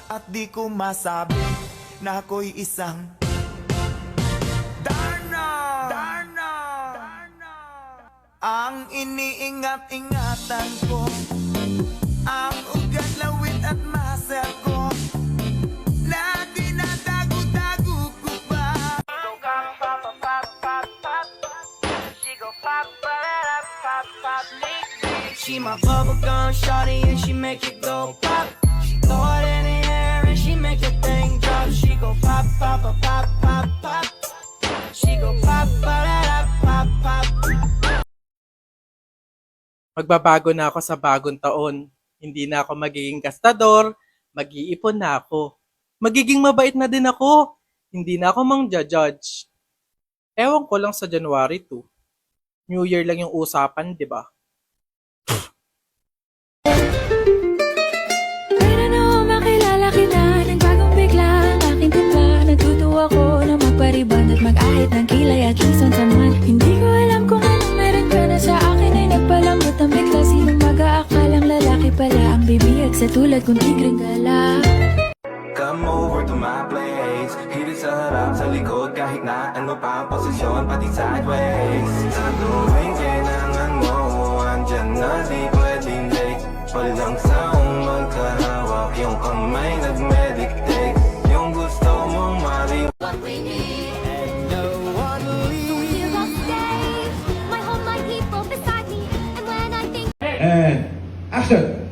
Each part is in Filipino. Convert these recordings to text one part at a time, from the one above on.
At di ko masabi na ako'y isang Darna. Ang iniingat-ingatan ko, ang ugat, lawit at muscle ko, na dinadago-dago ko pa. She my bubblegum shawty and she make it go pop. She throw it in the air and she make the thing drop. She go pop, pop, pop, pop, pop, pop. She go pop, pop, pop, pop. Magbabago na ako sa bagong taon. Hindi na ako magiging gastador, mag-iipon na ako. Magiging mabait na din ako. Hindi na ako mang-judge. Ewan ko lang sa January 2. New Year lang yung usapan, di ba? Pero noong makilala kita, nagbagong bigla ang aking timpla. Natutuwa ko na magpariban at mag-ahit ng kilay at lison taman. Hindi ko alam kung anong meron ka na sa akin ay nagpalambot ang bigla. Sinong mag-aakalang lalaki pala ang bibiyag sa tulad kong tigreng gala. Come over to my place. Hirit sa harap, sa likod, kahit na ano pa ang posisyon, pati sideways. Sa tuwing kailangan mo, andyan na, di pwedeng late. Walang saong magkahawak, yung kamay nag-meditate. Yung gusto mong mariwak. What we need. So here I'll stay. My home, my people beside me. And when I think And action.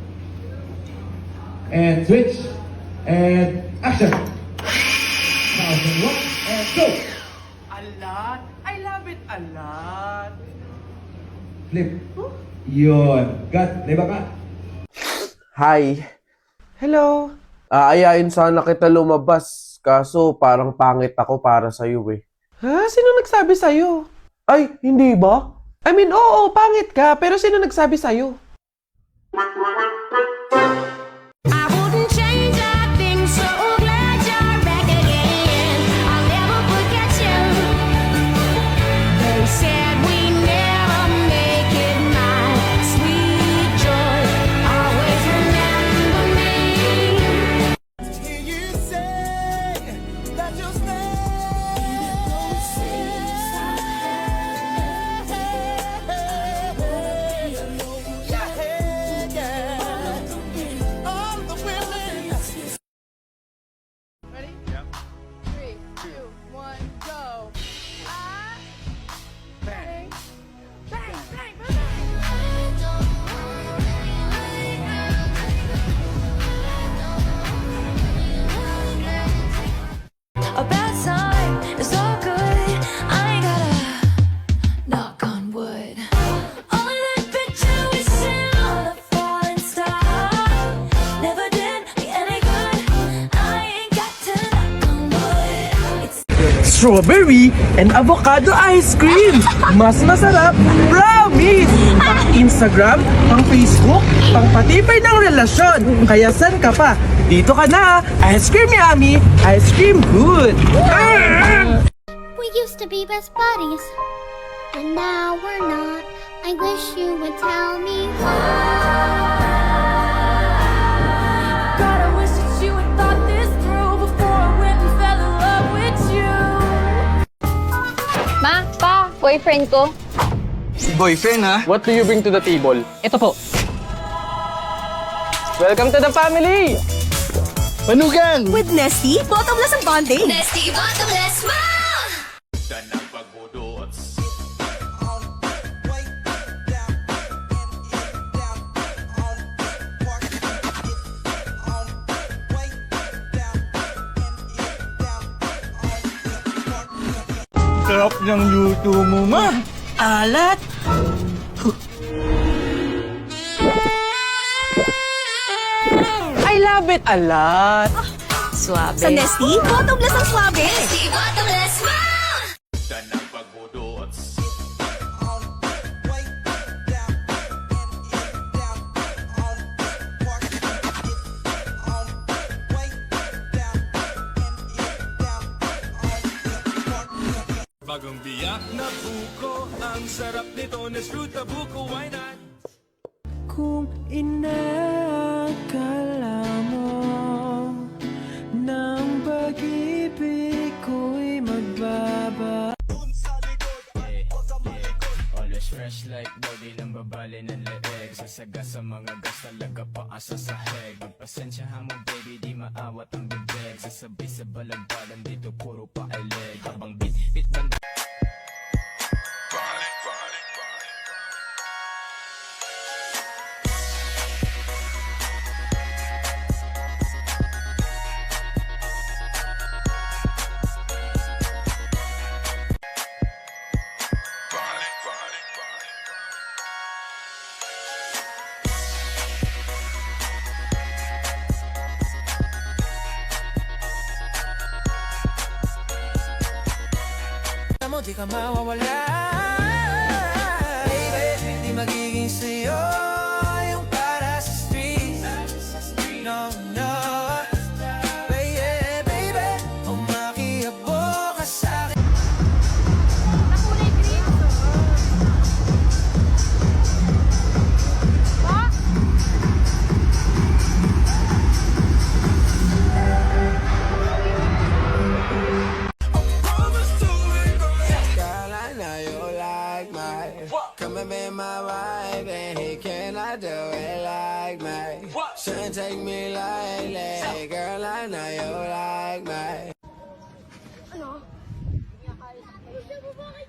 And switch. And action. Now one and go. A lot. I love it a lot. Flip. Yun. Cut. Leba ka. Hi. Hello. Aayain sana kita lumabas. Kaso parang pangit ako para sa'yo eh. Ha? Sino nagsabi sa'yo? Ay, hindi ba? I mean, oo, pangit ka. Pero sino nagsabi sa'yo? I wouldn't change a thing. So glad you're back again. I'll never forget you. They said we never make it, my sweet joy. Always remember me. Hear you say that you'll stay. All the women. Ready? Yep. 3, 2, 1, go. Ah. Bang. Bang, bang, bang. A bad sign is so good. I ain't gotta knock on wood. All of that picture we sent on a falling star never did me any good. I ain't got to knock on wood. It's Strawberry and avocado ice cream. Mas masarap, promise! Pang Instagram, pang Facebook, pang patibay ng relasyon. Kaya san ka pa? Dito ka na! Ice cream yummy! Ice cream good! We used to be best buddies, but now we're not. I wish you would tell me why. God, I wish that you had thought this through before I went and fell in love with you. Ma, pa, boyfriend ko. Si boyfriend ha? What do you bring to the table? Ito po. Welcome to the family! Panugan! With Nesty, bottomless ang bonding. Nesty bottomless wow! Sarap ng luto mo, ma! Alat! I love it a lot. Suabe. Sa Nesty, bottomless ang suabe. Nesty bottomless wow! Bagong biyak na buko, ang sarap nito, Nesfruta buko, why not? Kung inakala mo baby di maawat ang bibig Sasabay sa balagbalan dito puro pa leg Habang bit banda mo di ka mawawala Baby, di magiging sa'yo yung para sa street No, no Baby, baby Umakiabo ka sa'kin Nakulay green. Pa? Girl, I know you like me Come and be my wife And he cannot do it like me Shouldn't take me lightly Girl, I know you like me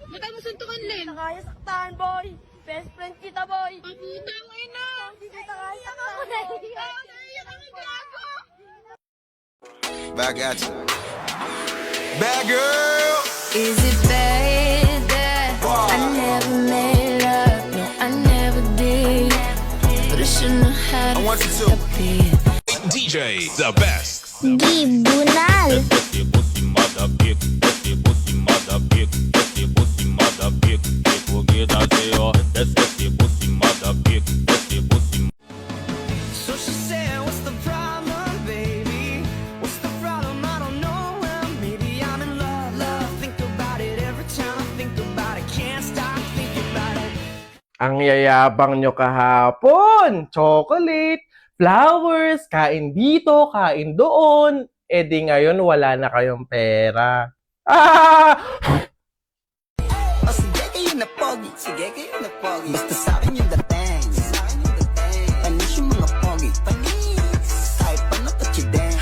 Ba't tayo masuntukan, Len? Kaya saktan, boy. Best friend kita, boy. Putang ina! Hindi kita kaya saktan, boy. Naiyak ang gago! Back at you. Bad girl. Is it bad that I never made love? No, I never did. But I shouldn't have had I want you to. DJ, the best. Tribunal. So she said, what's the problem, baby? What's the problem? I don't know. Well, maybe I'm in love, love. Think about it every time I think about it. Can't stop thinking about it. Ang yayabang nyo kahapon. Chocolate, flowers, kain dito, kain doon. Eh di ngayon wala na kayong pera. Ah! Oh, sige kayo na pogi. Sige kayo na pogi. Basta sa akin yung dating. Panis yung mga pogi. Panis. Kahit pa natot yung dang.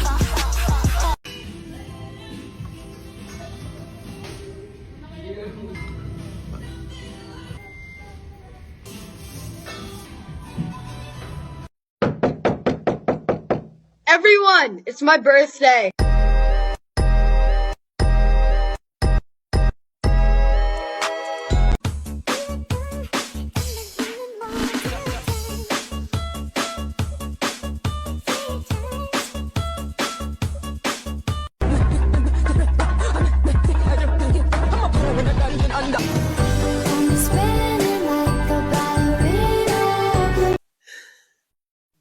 Everyone, it's my birthday. Spinning like a ballerina.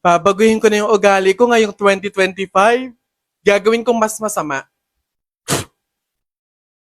Babaguhin ko na yung ugali ko ngayong 2025. Gagawin kong mas masama.